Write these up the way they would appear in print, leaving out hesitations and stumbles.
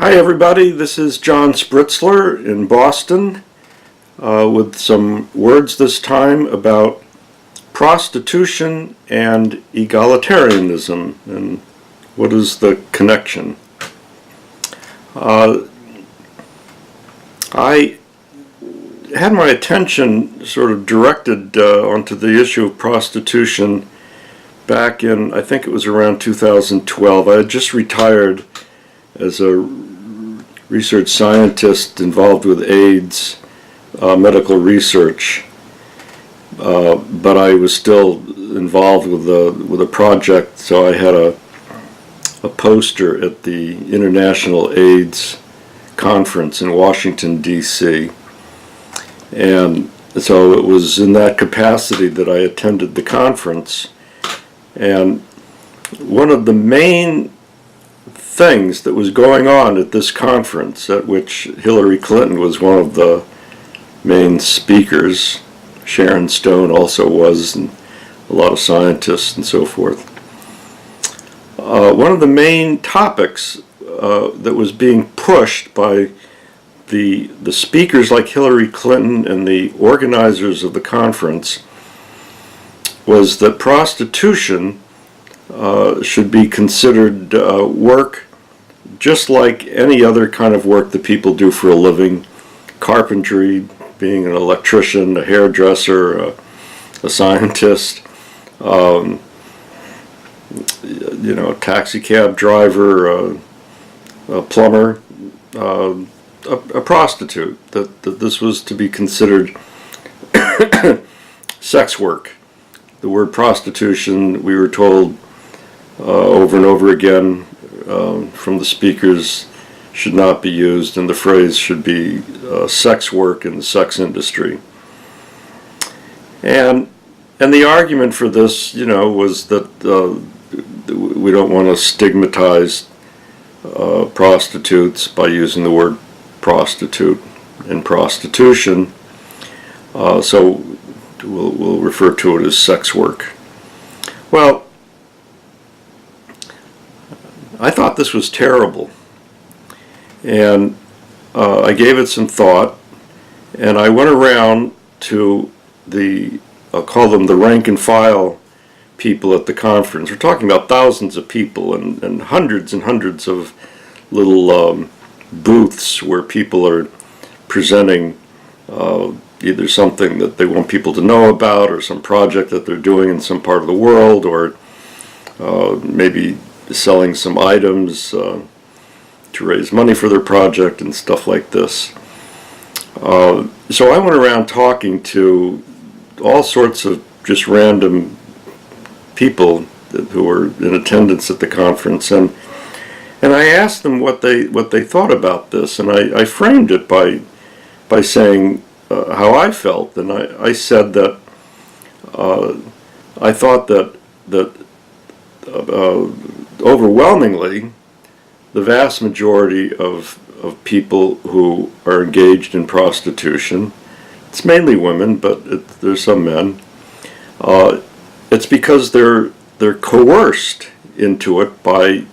Hi everybody, this is John Spritzler in Boston with some words this time about prostitution and egalitarianism and what is the connection. I had my attention sort of directed onto the issue of prostitution back in, I think it was around 2012. I had just retired as a research scientist involved with AIDS medical research, but I was still involved with a project, so I had a poster at the International AIDS Conference in Washington, D.C., and so it was in that capacity that I attended the conference. And one of the main things that was going on at this conference, at which Hillary Clinton was one of the main speakers, Sharon Stone also was, and a lot of scientists and so forth. One of the main topics that was being pushed by the speakers like Hillary Clinton and the organizers of the conference was that prostitution should be considered work just like any other kind of work that people do for a living. Carpentry, being an electrician, a hairdresser, a scientist, a taxi cab driver, a plumber, a prostitute, that this was to be considered sex work. The word prostitution, we were told over and over again from the speakers, should not be used, and the phrase should be sex work in the sex industry. And the argument for this, was that we don't want to stigmatize prostitutes by using the word prostitute and prostitution, so we'll refer to it as sex work. Well, I thought this was terrible, and I gave it some thought, and I went around to I'll call them the rank and file people at the conference. We're talking about thousands of people and hundreds of little booths where people are presenting either something that they want people to know about, or some project that they're doing in some part of the world, or maybe selling some items to raise money for their project and stuff like this. So I went around talking to all sorts of just random people who were in attendance at the conference, and I asked them what they thought about this, and I framed it by saying how I felt, and I said that I thought that overwhelmingly the vast majority of people who are engaged in prostitution, it's mainly women, but there's some men, it's because they're coerced into it by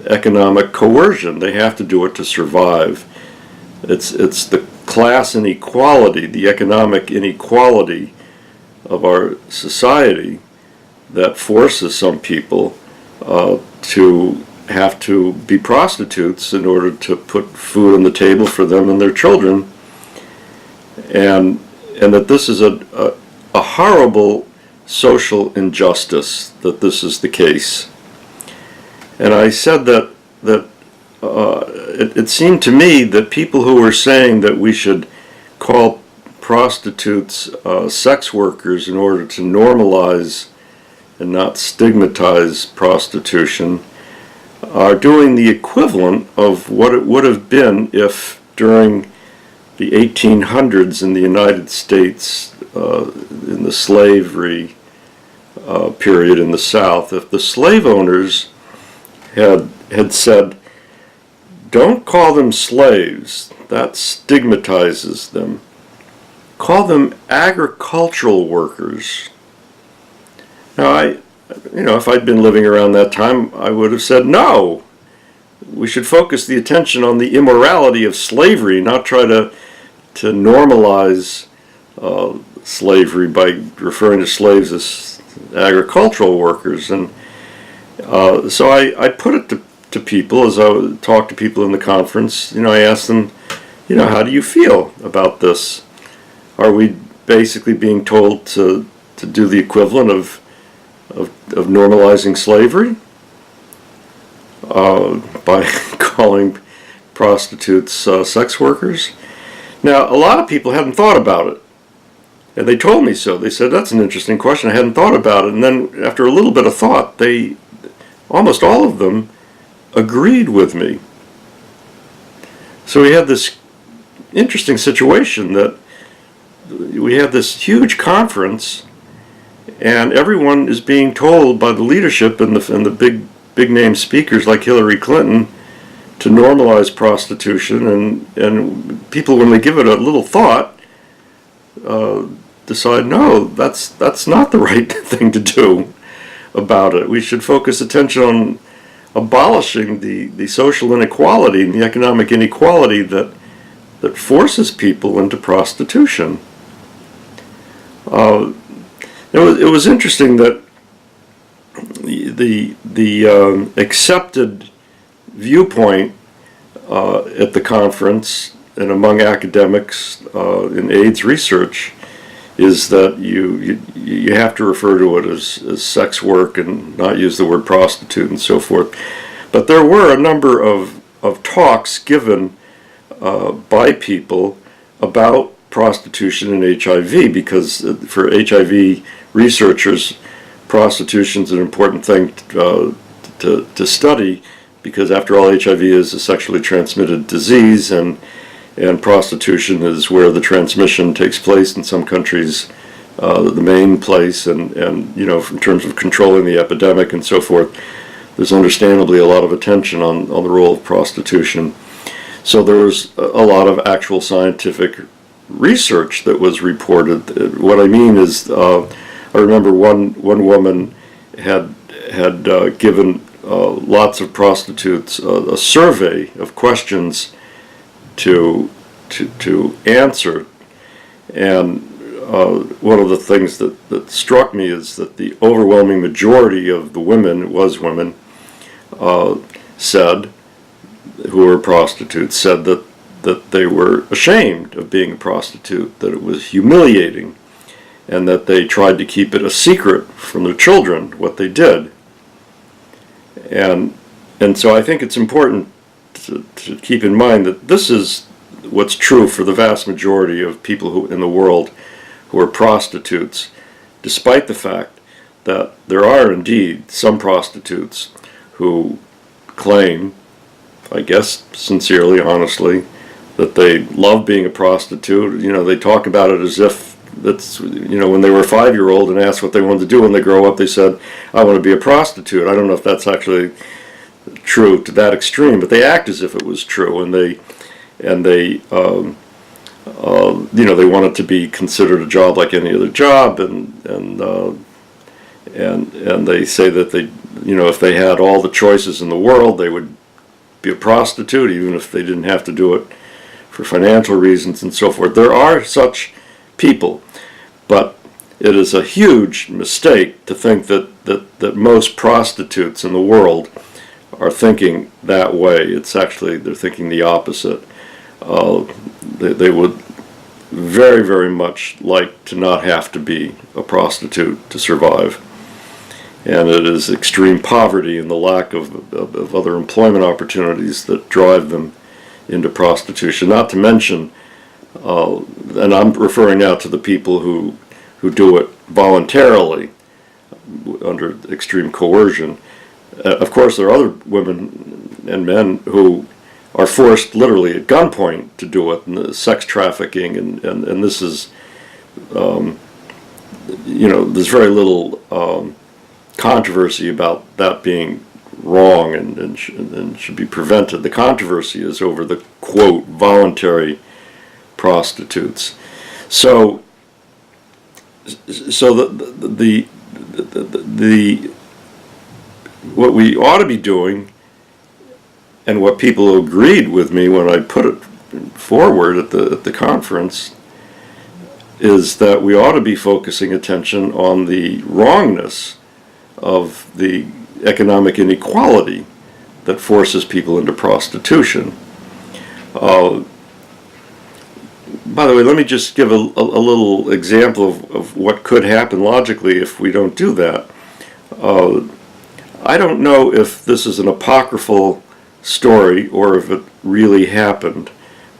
economic coercion. They have to do it to survive. It's the class inequality, the economic inequality of our society that forces some people to have to be prostitutes in order to put food on the table for them and their children, and that this is a horrible social injustice that this is the case. And I said that it seemed to me that people who were saying that we should call prostitutes sex workers in order to normalize and not stigmatize prostitution are doing the equivalent of what it would have been if during the 1800s in the United States, in the slavery period in the South, if the slave owners had said, don't call them slaves, that stigmatizes them. Call them agricultural workers. Now, if I'd been living around that time, I would have said, no, we should focus the attention on the immorality of slavery, not try to normalize slavery by referring to slaves as agricultural workers. And so I put it to people as I would talk to people in the conference. I asked them, how do you feel about this? Are we basically being told to do the equivalent of normalizing slavery by calling prostitutes sex workers? Now, a lot of people hadn't thought about it, and they told me so. They said, that's an interesting question. I hadn't thought about it. And then after a little bit of thought, almost all of them agreed with me. So we had this interesting situation that we had this huge conference, and everyone is being told by the leadership and the big name speakers like Hillary Clinton to normalize prostitution, and people, when they give it a little thought, decide, no, that's not the right thing to do about it. We should focus attention on abolishing the social inequality and the economic inequality that forces people into prostitution. It was interesting that the accepted viewpoint at the conference and among academics in AIDS research is that you have to refer to it as sex work and not use the word prostitute and so forth. But there were a number of talks given by people about prostitution and HIV, because for HIV researchers, prostitution is an important thing to study, because after all, HIV is a sexually transmitted disease, and prostitution is where the transmission takes place in some countries, the main place, and in terms of controlling the epidemic and so forth, there's understandably a lot of attention on the role of prostitution. So there was a lot of actual scientific research that was reported. What I mean is, I remember one woman had given lots of prostitutes a survey of questions to answer, and one of the things that struck me is that the overwhelming majority of the women, who were prostitutes, said that they were ashamed of being a prostitute, that it was humiliating, and that they tried to keep it a secret from their children what they did. And so I think it's important to keep in mind that this is what's true for the vast majority of people in the world who are prostitutes, despite the fact that there are indeed some prostitutes who claim, I guess sincerely, honestly, that they love being a prostitute. They talk about it as if that's, when they were a 5-year-old and asked what they wanted to do when they grow up, they said, I want to be a prostitute. I don't know if that's actually true to that extreme, but they act as if it was true, and they want it to be considered a job like any other job, and they say that they, if they had all the choices in the world, they would be a prostitute, even if they didn't have to do it for financial reasons and so forth. There are such people, but it is a huge mistake to think that most prostitutes in the world are thinking that way. It's actually, they're thinking the opposite. They would very, very much like to not have to be a prostitute to survive. And it is extreme poverty and the lack of other employment opportunities that drive them into prostitution. Not to mention, and I'm referring now to the people who do it voluntarily under extreme coercion. Of course, there are other women and men who are forced literally at gunpoint to do it, and the sex trafficking, and this is, there's very little controversy about that being wrong and should be prevented. The controversy is over the, quote, voluntary prostitutes. So the what we ought to be doing and what people agreed with me when I put it forward at the conference is that we ought to be focusing attention on the wrongness of the economic inequality that forces people into prostitution. By the way, let me just give a little example of what could happen logically if we don't do that. I don't know if this is an apocryphal story or if it really happened,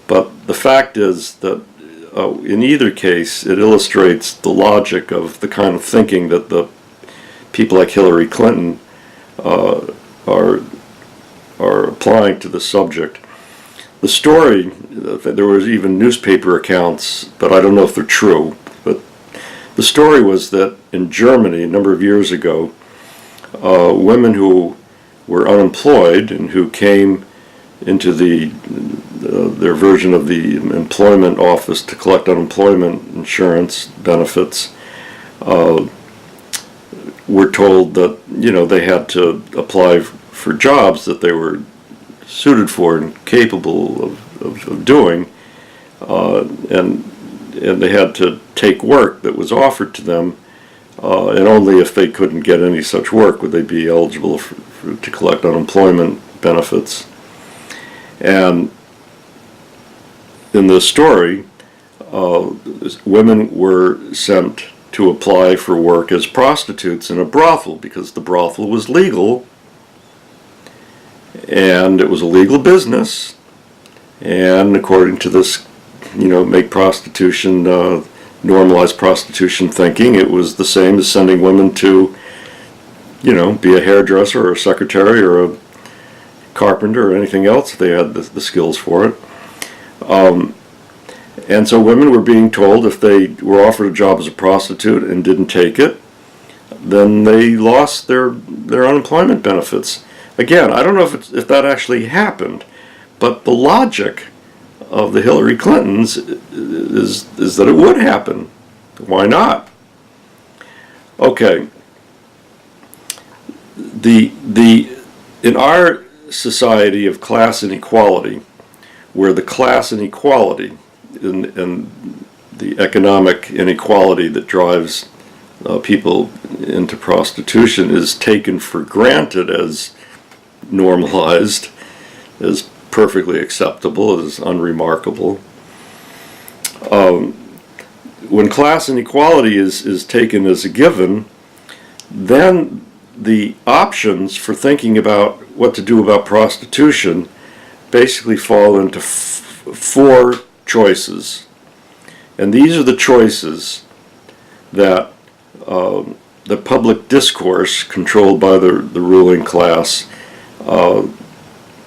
but the fact is that in either case it illustrates the logic of the kind of thinking that the people like Hillary Clinton are applying to the subject. The story, there was even newspaper accounts, but I don't know if they're true, but the story was that in Germany a number of years ago, women who were unemployed and who came into their version of the employment office to collect unemployment insurance benefits were told that they had to apply for jobs that they were suited for and capable of doing, and they had to take work that was offered to them, and only if they couldn't get any such work would they be eligible to collect unemployment benefits. And in the story, women were sent to apply for work as prostitutes in a brothel because the brothel was legal, and it was a legal business, and according to this, make prostitution, normalize prostitution thinking, it was the same as sending women to, be a hairdresser or a secretary or a carpenter or anything else if they had the skills for it. And so women were being told if they were offered a job as a prostitute and didn't take it, then they lost their unemployment benefits. Again, I don't know if that actually happened, but the logic of the Hillary Clintons is that it would happen. Why not? Okay. In our society of class inequality, where the class inequality and the economic inequality that drives people into prostitution is taken for granted as normalized, as perfectly acceptable, as unremarkable. When class inequality is taken as a given, then the options for thinking about what to do about prostitution basically fall into four choices. And these are the choices that the public discourse controlled by the ruling class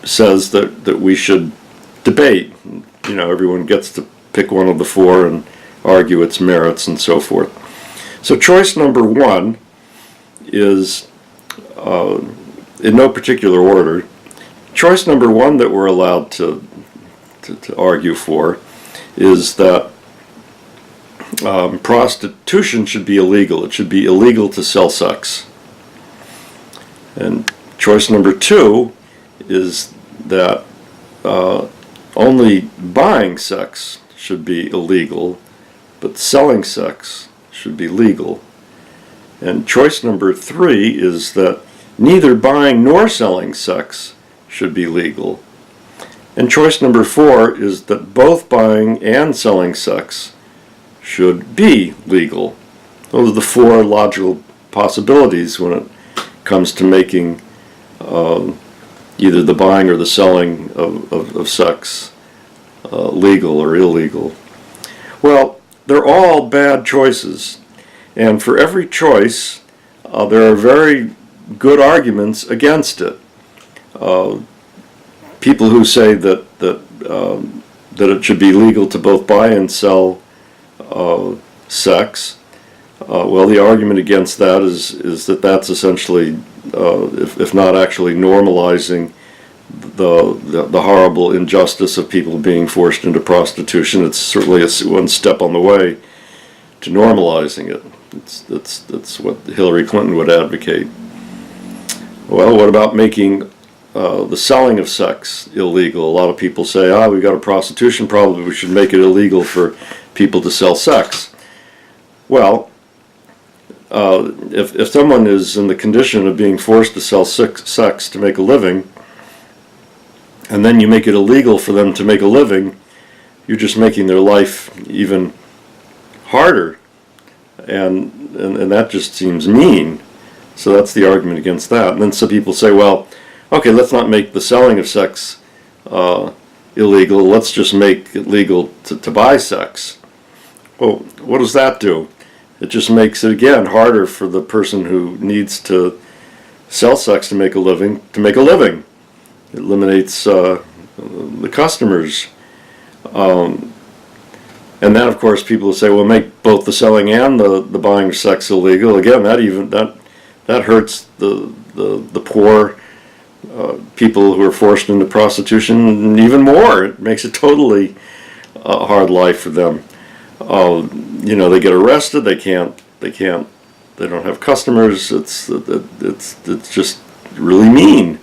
says that we should debate. Everyone gets to pick one of the four and argue its merits and so forth. So choice number one is, in no particular order, choice number one that we're allowed to argue for is that prostitution should be illegal. It should be illegal to sell sex. And choice number two is that only buying sex should be illegal, but selling sex should be legal. And choice number three is that neither buying nor selling sex should be legal. And choice number four is that both buying and selling sex should be legal. Those are the four logical possibilities when it comes to making either the buying or the selling of sex legal or illegal. Well, they're all bad choices, and for every choice there are very good arguments against it. People who say that it should be legal to both buy and sell sex, well, the argument against that is that that's essentially, if not actually normalizing the horrible injustice of people being forced into prostitution, it's certainly one step on the way to normalizing it. That's what Hillary Clinton would advocate. Well, what about making the selling of sex illegal. A lot of people say, we've got a prostitution problem, we should make it illegal for people to sell sex. Well, if someone is in the condition of being forced to sell sex to make a living, and then you make it illegal for them to make a living, you're just making their life even harder, and that just seems mean. So that's the argument against that. And then some people say, well, okay, let's not make the selling of sex illegal, let's just make it legal to buy sex. Well, what does that do? It just makes it, again, harder for the person who needs to sell sex to make a living to make a living. It eliminates the customers. And then, of course, people will say, well, make both the selling and the buying of sex illegal. Again, that hurts the poor people who are forced into prostitution even more. It makes it totally a hard life for them. They get arrested. They don't have customers. It's just really mean.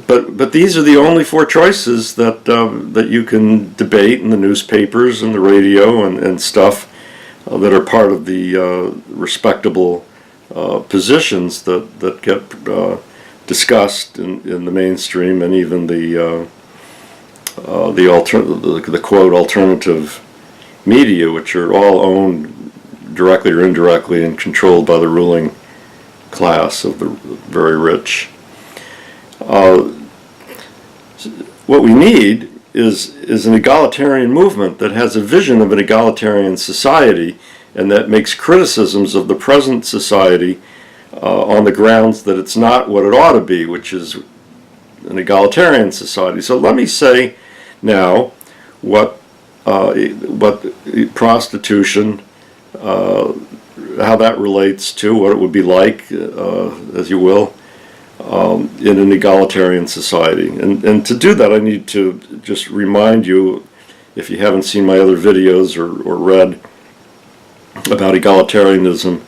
But these are the only four choices that you can debate in the newspapers and the radio and stuff that are part of the respectable positions that get discussed in the mainstream and even the quote alternative media, which are all owned directly or indirectly and controlled by the ruling class of the very rich. What we need is an egalitarian movement that has a vision of an egalitarian society and that makes criticisms of the present society on the grounds that it's not what it ought to be, which is an egalitarian society. So let me say now what prostitution, how that relates to what it would be like, as you will, in an egalitarian society. And to do that, I need to just remind you, if you haven't seen my other videos or read about egalitarianism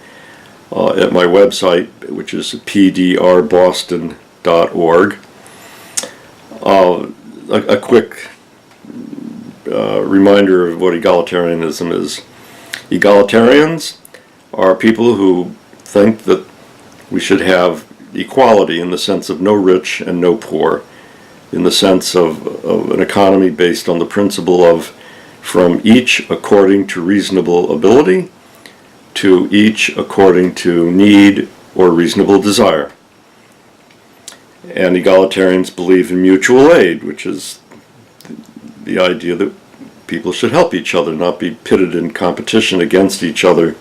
at my website, which is pdrboston.org. A quick reminder of what egalitarianism is. Egalitarians are people who think that we should have equality in the sense of no rich and no poor, in the sense of an economy based on the principle of from each according to reasonable ability to each according to need or reasonable desire. And egalitarians believe in mutual aid, which is the idea that people should help each other, not be pitted in competition against each other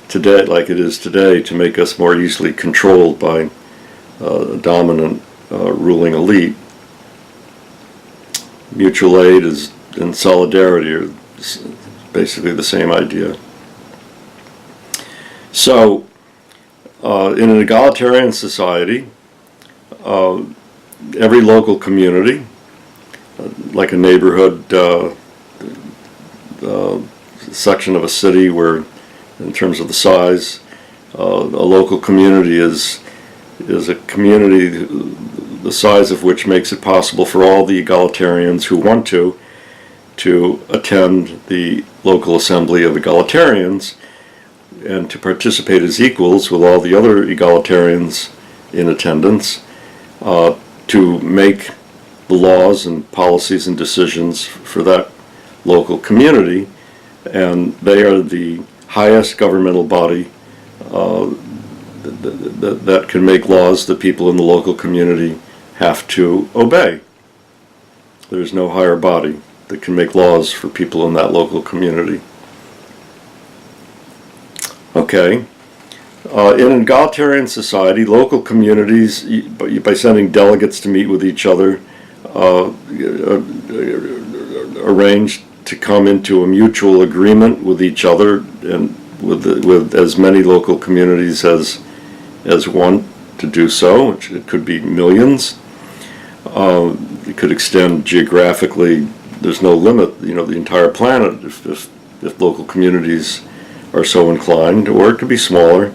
today, like it is today, to make us more easily controlled by a dominant ruling elite. Mutual aid and solidarity are basically the same idea. So, in an egalitarian society, every local community, like a neighborhood section of a city where, in terms of the size, a local community is a community the size of which makes it possible for all the egalitarians who want to attend the local assembly of egalitarians and to participate as equals with all the other egalitarians in attendance to make the laws and policies and decisions for that local community. And they are the highest governmental body that can make laws that people in the local community have to obey. There's no higher body that can make laws for people in that local community. Okay. In an egalitarian society, local communities, by sending delegates to meet with each other, arrange to come into a mutual agreement with each other and with as many local communities as want to do so, which it could be millions. It could extend geographically. There's no limit, the entire planet if local communities are so inclined, or it could be smaller.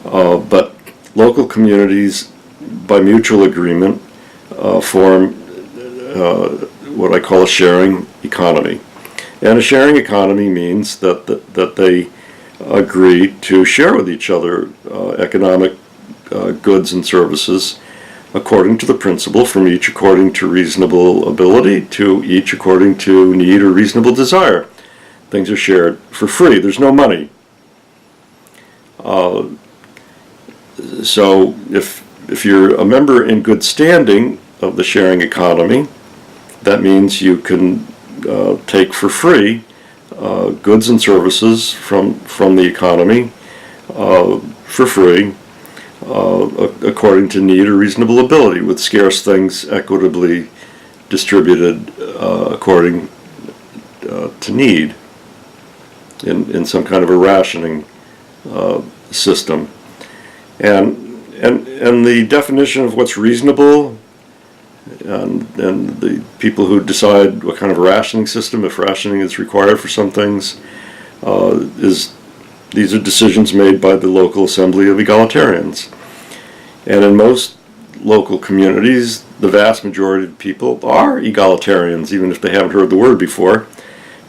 But local communities by mutual agreement, form what I call a sharing economy. And a sharing economy means that they agree to share with each other economic goods and services according to the principle, from each according to reasonable ability to each according to need or reasonable desire. Things are shared for free. There's no money. So if you're a member in good standing of the sharing economy, that means you can take for free goods and services from the economy for free according to need or reasonable ability, with scarce things equitably distributed according to need in some kind of a rationing system. And the definition of what's reasonable, and the people who decide what kind of a rationing system, if rationing is required for some things, these are decisions made by the local assembly of egalitarians. And in most local communities, the vast majority of people are egalitarians, even if they haven't heard the word before,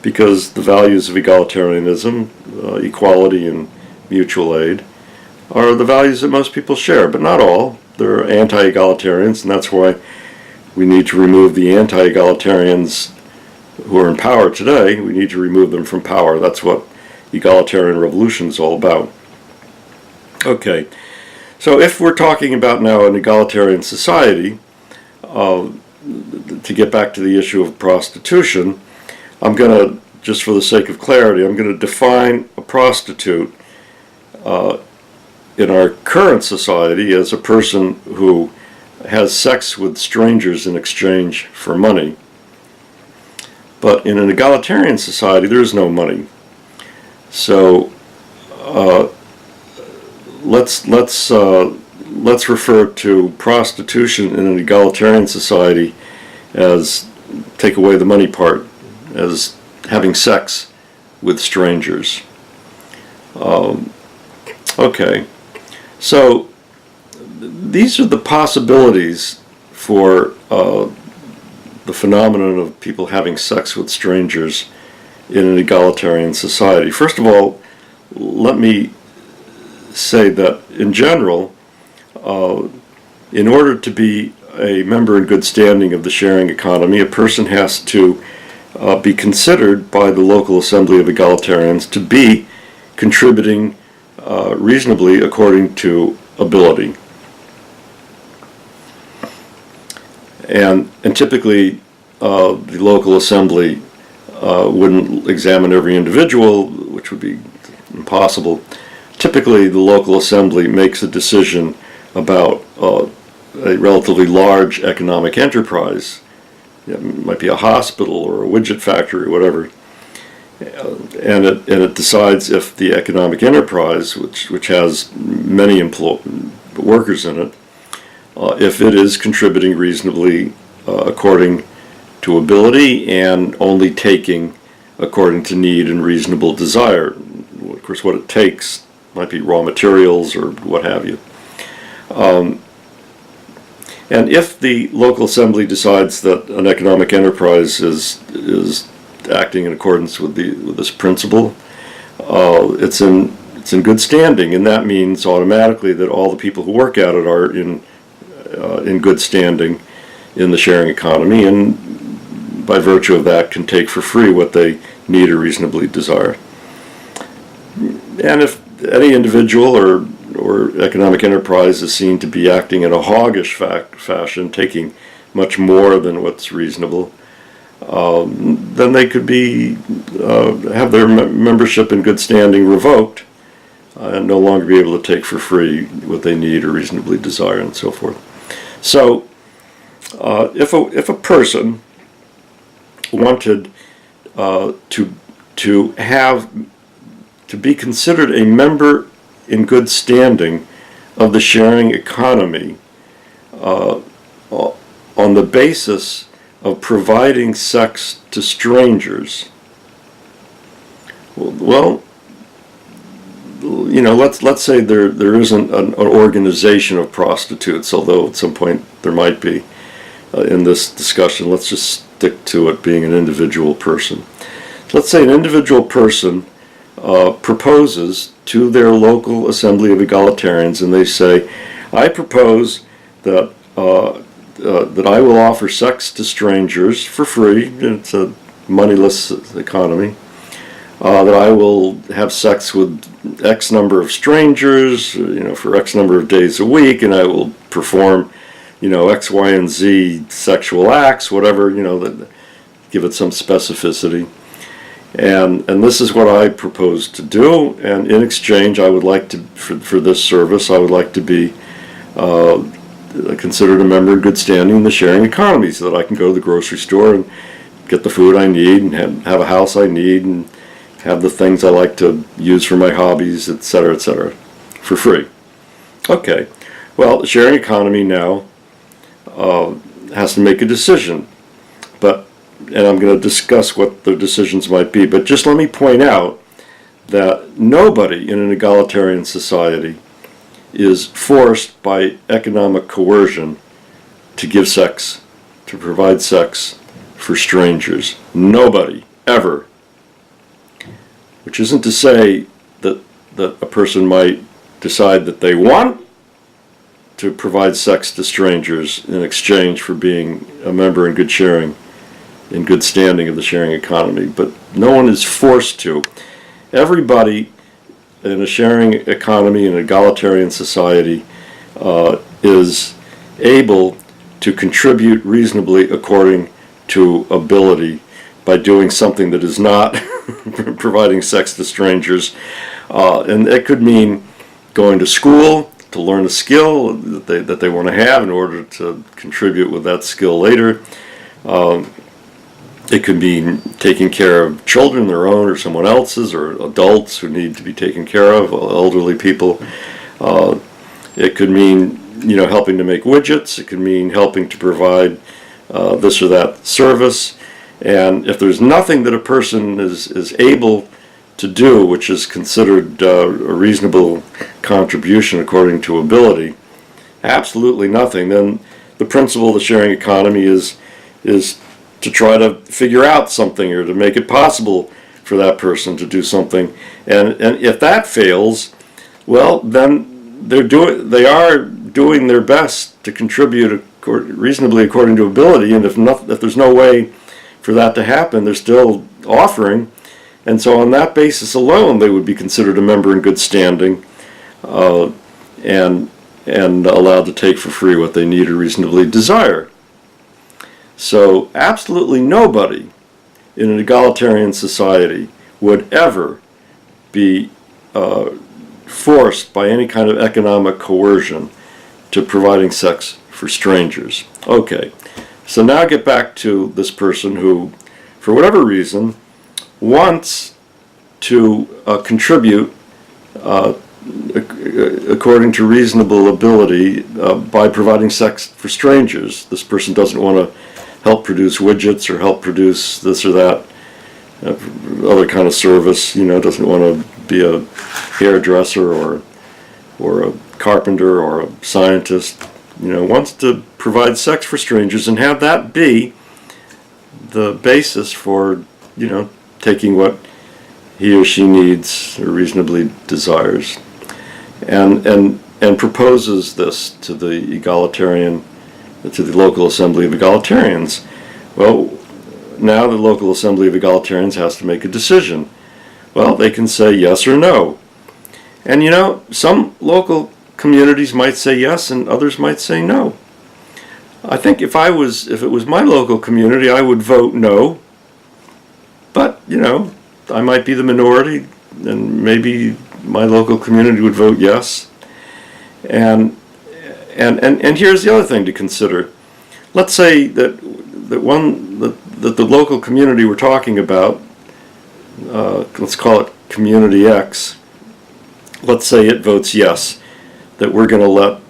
because the values of egalitarianism, equality and mutual aid, are the values that most people share, but not all. There are anti-egalitarians, and that's why we need to remove the anti-egalitarians who are in power today. We need to remove them from power. That's what egalitarian revolution is all about. Okay, so if we're talking about now an egalitarian society, to get back to the issue of prostitution, I'm going to, just for the sake of clarity, I'm going to define a prostitute in our current society as a person who has sex with strangers in exchange for money. But in an egalitarian society, there is no money. So let's refer to prostitution in an egalitarian society as, take away the money part, as having sex with strangers. Okay, so these are the possibilities for the phenomenon of people having sex with strangers in an egalitarian society. First of all, let me say that in general, in order to be a member in good standing of the sharing economy, a person has to be considered by the local assembly of egalitarians to be contributing reasonably according to ability. And typically the local assembly wouldn't examine every individual, which would be impossible. Typically the local assembly makes a decision about a relatively large economic enterprise. It might be a hospital or a widget factory or whatever. And it decides if the economic enterprise, which has many workers in it, if it is contributing reasonably according to ability and only taking according to need and reasonable desire. Of course, what it takes might be raw materials or what have you. And if the local assembly decides that an economic enterprise is acting in accordance with this principle, it's in good standing, and that means automatically that all the people who work at it are in good standing in the sharing economy, and by virtue of that can take for free what they need or reasonably desire. And if any individual or economic enterprise is seen to be acting in a hoggish fashion, taking much more than what's reasonable, then they could have their membership in good standing revoked and no longer be able to take for free what they need or reasonably desire, and so forth. So if a person wanted to be considered a member in good standing of the sharing economy on the basis of providing sex to strangers, well, let's say there isn't an organization of prostitutes, although at some point there might be in this discussion. Let's just stick to it being an individual person. Let's say an individual person proposes to their local assembly of egalitarians, and they say, I propose that that I will offer sex to strangers for free. It's a moneyless economy. That I will have sex with X number of strangers, for X number of days a week, and I will perform, X, Y, and Z sexual acts, whatever, that give it some specificity. And this is what I propose to do, and in exchange, I would like to, for this service, I would like to be considered a member in good standing in the sharing economy, so that I can go to the grocery store and get the food I need, and have a house I need, and have the things I like to use for my hobbies, etc., for free. Okay, well, the sharing economy now has to make a decision, and I'm going to discuss what the decisions might be, but just let me point out that nobody in an egalitarian society is forced by economic coercion to give sex, to provide sex for strangers. Nobody, ever. Which isn't to say that a person might decide that they want to provide sex to strangers in exchange for being a member in good sharing, in good standing of the sharing economy, but no one is forced to. Everybody in a sharing economy, in an egalitarian society, is able to contribute reasonably according to ability by doing something that is not providing sex to strangers. And it could mean going to school to learn a skill that they want to have in order to contribute with that skill later. It could mean taking care of children, their own or someone else's, or adults who need to be taken care of, elderly people. It could mean, helping to make widgets. It could mean helping to provide this or that service. And if there's nothing that a person is able to do, which is considered a reasonable contribution according to ability, absolutely nothing, then the principle of the sharing economy is to try to figure out something, or to make it possible for that person to do something. And if that fails, well, then they are doing their best to contribute reasonably according to ability. And if there's no way for that to happen, they're still offering. And so on that basis alone, they would be considered a member in good standing, and allowed to take for free what they need or reasonably desire. So absolutely nobody in an egalitarian society would ever be forced by any kind of economic coercion to providing sex for strangers. Okay, so now get back to this person who, for whatever reason, wants to contribute according to reasonable ability by providing sex for strangers. This person doesn't want to help produce widgets or help produce this or that other kind of service, doesn't want to be a hairdresser or a carpenter or a scientist, wants to provide sex for strangers and have that be the basis for, taking what he or she needs or reasonably desires, and proposes this to the local assembly of egalitarians. Well, now the local assembly of egalitarians has to make a decision. Well, they can say yes or no. And some local communities might say yes and others might say no. I think if it was my local community, I would vote no. But, I might be the minority, and maybe my local community would vote yes. And here's the other thing to consider. Let's say that the local community we're talking about, let's call it Community X, let's say it votes yes, that we're going to let,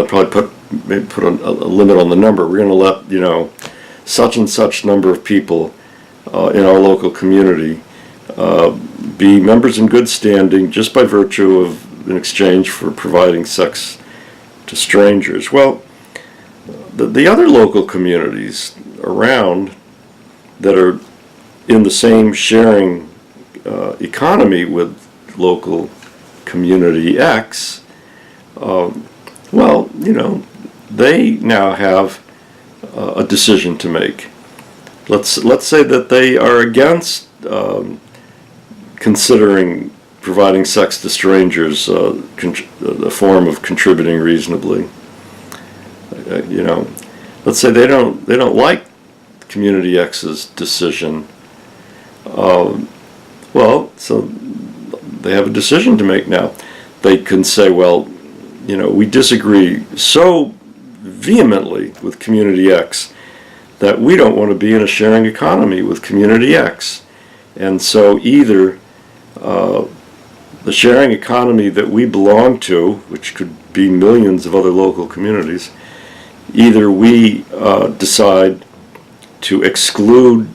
probably put a limit on the number. We're going to let, such and such number of people in our local community be members in good standing just by virtue of in exchange for providing sex to strangers. Well, the other local communities around that are in the same sharing economy with local community X, well, you know, they now have a decision to make. Let's say that they are against considering providing sex to strangers a form of contributing reasonably. You know, let's say they don't like Community X's decision. Well, so they have a decision to make now. They can say, well, you know, we disagree so vehemently with Community X that we don't want to be in a sharing economy with Community X. And so either the sharing economy that we belong to, which could be millions of other local communities, either we decide to exclude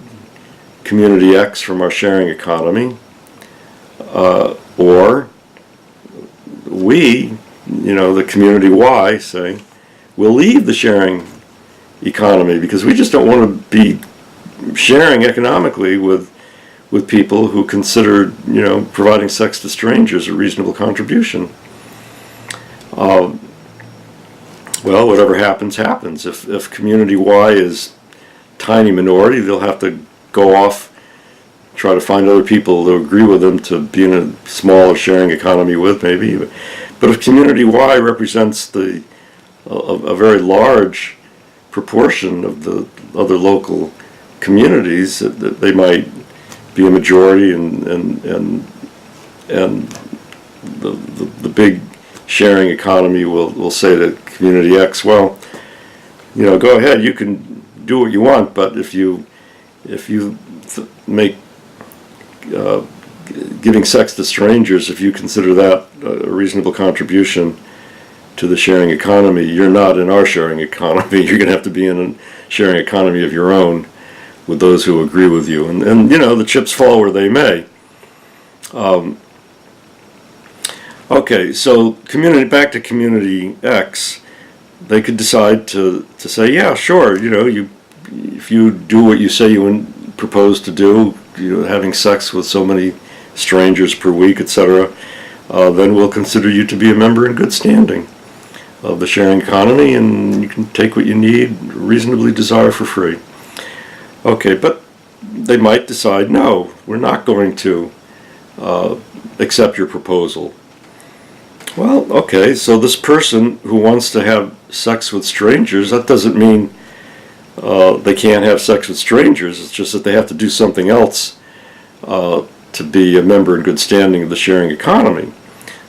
Community X from our sharing economy, or we, you know, the Community Y, say, we'll leave the sharing economy because we just don't want to be sharing economically with people who consider, you know, providing sex to strangers a reasonable contribution. Well, whatever happens, happens. If Community Y is tiny minority, they'll have to go off, try to find other people who agree with them to be in a smaller sharing economy with, maybe. But if Community Y represents a very large proportion of the other local communities, that they might be a majority, and the big sharing economy will say to Community X, well, you know, go ahead, you can do what you want, but if you make giving sex to strangers, if you consider that a reasonable contribution to the sharing economy, you're not in our sharing economy. You're going to have to be in a sharing economy of your own with those who agree with you. And you know, the chips fall where they may. Okay, so back to Community X, they could decide to say, yeah, sure, you know, if you do what you say you propose to do, you know, having sex with so many strangers per week, etc., then we'll consider you to be a member in good standing of the sharing economy, and you can take what you need, reasonably desire for free. Okay, but they might decide, no, we're not going to accept your proposal. Well, okay, so this person who wants to have sex with strangers, that doesn't mean they can't have sex with strangers. It's just that they have to do something else to be a member in good standing of the sharing economy.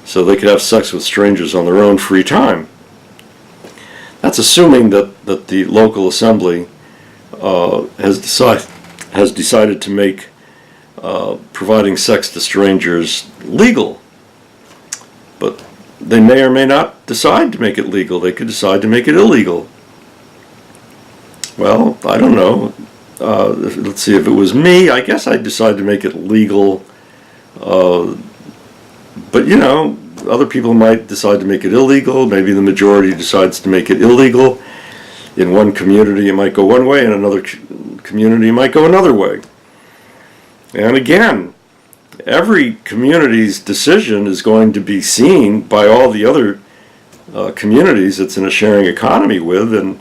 So they could have sex with strangers on their own free time. That's assuming that the local assembly has decided to make providing sex to strangers legal. But they may or may not decide to make it legal. They could decide to make it illegal. Well, I don't know. Let's see, if it was me, I guess I'd decide to make it legal. But, you know, other people might decide to make it illegal. Maybe the majority decides to make it illegal. In one community, it might go one way, and another community might go another way. And again, every community's decision is going to be seen by all the other communities it's in a sharing economy with, and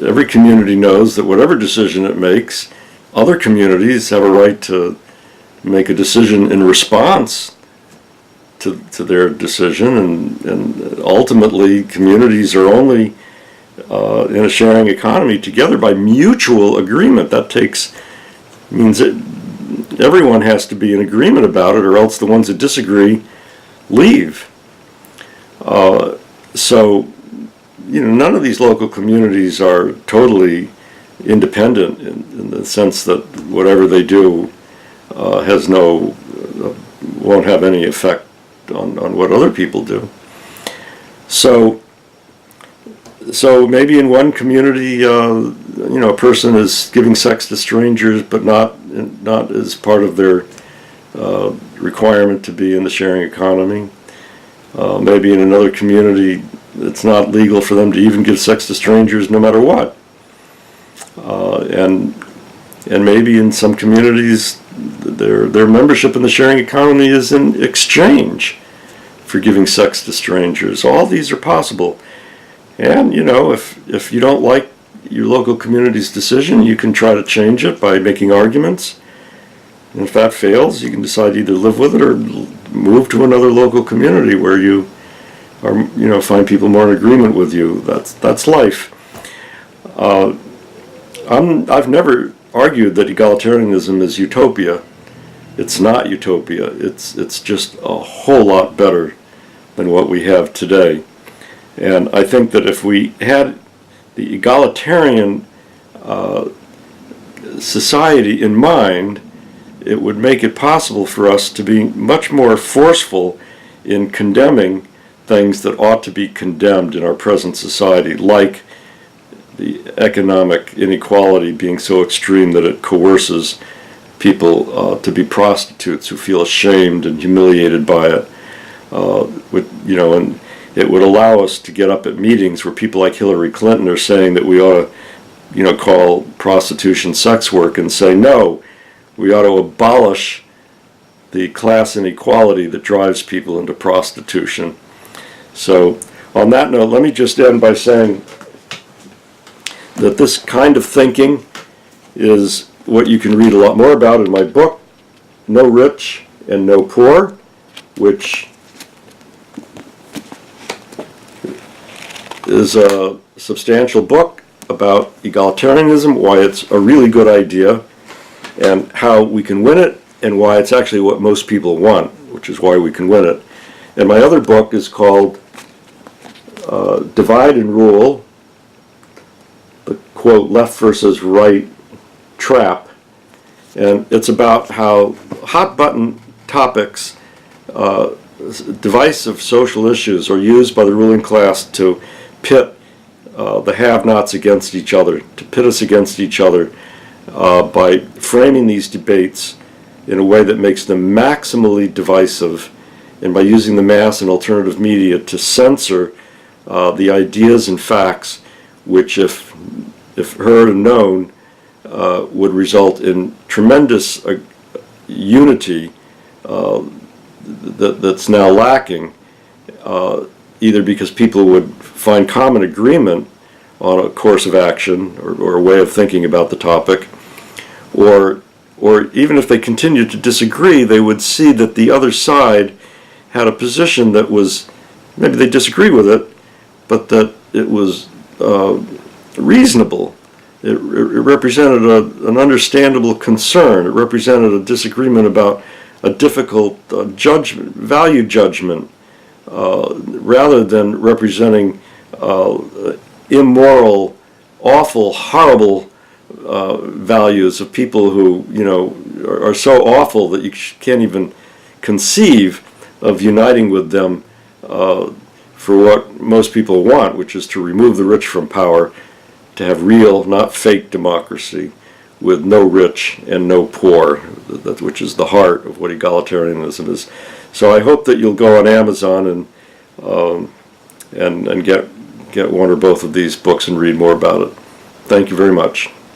every community knows that whatever decision it makes, other communities have a right to make a decision in response to their decision, and ultimately communities are only in a sharing economy together by mutual agreement. That means that everyone has to be in agreement about it, or else the ones that disagree leave. So, you know, none of these local communities are totally independent in the sense that whatever they do won't have any effect on what other people do. So maybe in one community, you know, a person is giving sex to strangers, but not not as part of their requirement to be in the sharing economy. Maybe in another community it's not legal for them to even give sex to strangers no matter what. And maybe in some communities their membership in the sharing economy is in exchange for giving sex to strangers. All these are possible. And, if you don't like your local community's decision, you can try to change it by making arguments. And if that fails, you can decide to either live with it or move to another local community where you are, find people more in agreement with you. That's life. I've never argued that egalitarianism is utopia. It's not utopia. It's just a whole lot better than what we have today. And I think that if we had the egalitarian society in mind, it would make it possible for us to be much more forceful in condemning things that ought to be condemned in our present society, like the economic inequality being so extreme that it coerces people to be prostitutes who feel ashamed and humiliated by it. And it would allow us to get up at meetings where people like Hillary Clinton are saying that we ought to, call prostitution sex work, and say, no, we ought to abolish the class inequality that drives people into prostitution. So, on that note, let me just end by saying that this kind of thinking is what you can read a lot more about in my book, No Rich and No Poor, which is a substantial book about egalitarianism, why it's a really good idea, and how we can win it, and why it's actually what most people want, which is why we can win it. And my other book is called Divide and Rule, the quote, left versus right trap. And it's about how hot button topics, divisive social issues, are used by the ruling class to pit the have-nots against each other, to pit us against each other by framing these debates in a way that makes them maximally divisive, and by using the mass and alternative media to censor the ideas and facts which, if heard and known, would result in tremendous unity that's now lacking, either because people would find common agreement on a course of action or a way of thinking about the topic, or even if they continued to disagree, they would see that the other side had a position that was, maybe they disagree with it, but that it was reasonable. It represented an understandable concern. It represented a disagreement about a difficult value judgment, rather than representing immoral, awful, horrible values of people who, are so awful that you can't even conceive of uniting with them for what most people want, which is to remove the rich from power, to have real, not fake democracy, with no rich and no poor, which is the heart of what egalitarianism is. So I hope that you'll go on Amazon and get one or both of these books and read more about it. Thank you very much.